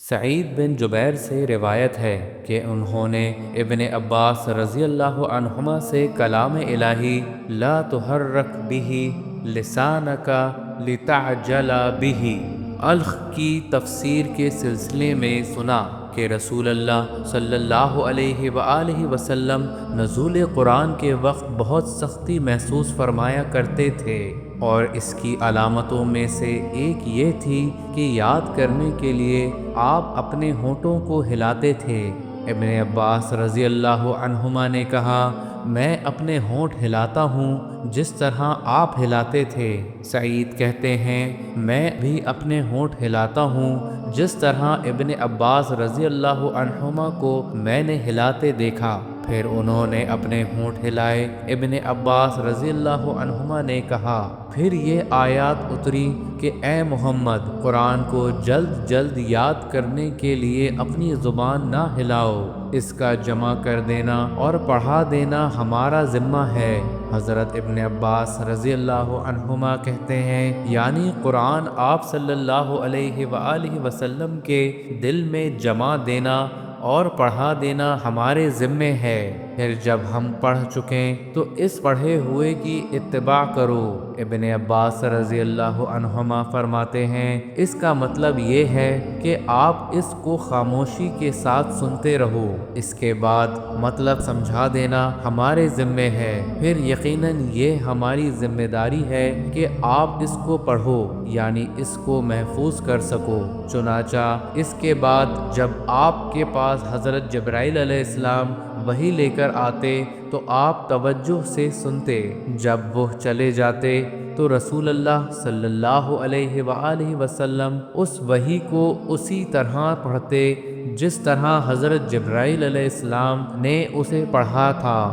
سعید بن جبیر سے روایت ہے کہ انہوں نے ابن عباس رضی اللہ عنہما سے کلام الہی لا تحرک بھی لسانک لتعجل بھی الخ کی تفسیر کے سلسلے میں سنا کہ رسول اللہ صلی اللہ علیہ وآلہ وسلم نزول قرآن کے وقت بہت سختی محسوس فرمایا کرتے تھے، اور اس کی علامتوں میں سے ایک یہ تھی کہ یاد کرنے کے لیے آپ اپنے ہونٹوں کو ہلاتے تھے۔ ابن عباس رضی اللہ عنہما نے کہا، میں اپنے ہونٹ ہلاتا ہوں جس طرح آپ ہلاتے تھے۔ سعید کہتے ہیں، میں بھی اپنے ہونٹ ہلاتا ہوں جس طرح ابن عباس رضی اللہ عنہما کو میں نے ہلاتے دیکھا۔ پھر انہوں نے اپنے ہونٹ ہلائے۔ ابن عباس رضی اللہ عنہما نے کہا، پھر یہ آیات اتری کہ اے محمد، قرآن کو جلد جلد یاد کرنے کے لیے اپنی زبان نہ ہلاؤ، اس کا جمع کر دینا اور پڑھا دینا ہمارا ذمہ ہے۔ حضرت ابن عباس رضی اللہ عنہما کہتے ہیں، یعنی قرآن آپ صلی اللہ علیہ وآلہ وسلم کے دل میں جمع دینا اور پڑھا دینا ہمارے ذمے ہے۔ پھر جب ہم پڑھ چکیں تو اس پڑھے ہوئے کی اتباع کرو۔ ابن عباس رضی اللہ عنہما فرماتے ہیں، اس کا مطلب یہ ہے کہ آپ اس کو خاموشی کے ساتھ سنتے رہو، اس کے بعد مطلب سمجھا دینا ہمارے ذمے ہے۔ پھر یقیناً یہ ہماری ذمہ داری ہے کہ آپ اس کو پڑھو، یعنی اس کو محفوظ کر سکو۔ چنانچہ اس کے بعد جب آپ کے پاس حضرت جبرائیل علیہ السلام وحی لے کر آتے تو آپ توجہ سے سنتے، جب وہ چلے جاتے تو رسول اللہ صلی اللہ علیہ وآلہ وسلم اس وحی کو اسی طرح پڑھتے جس طرح حضرت جبرائیل علیہ السلام نے اسے پڑھا تھا۔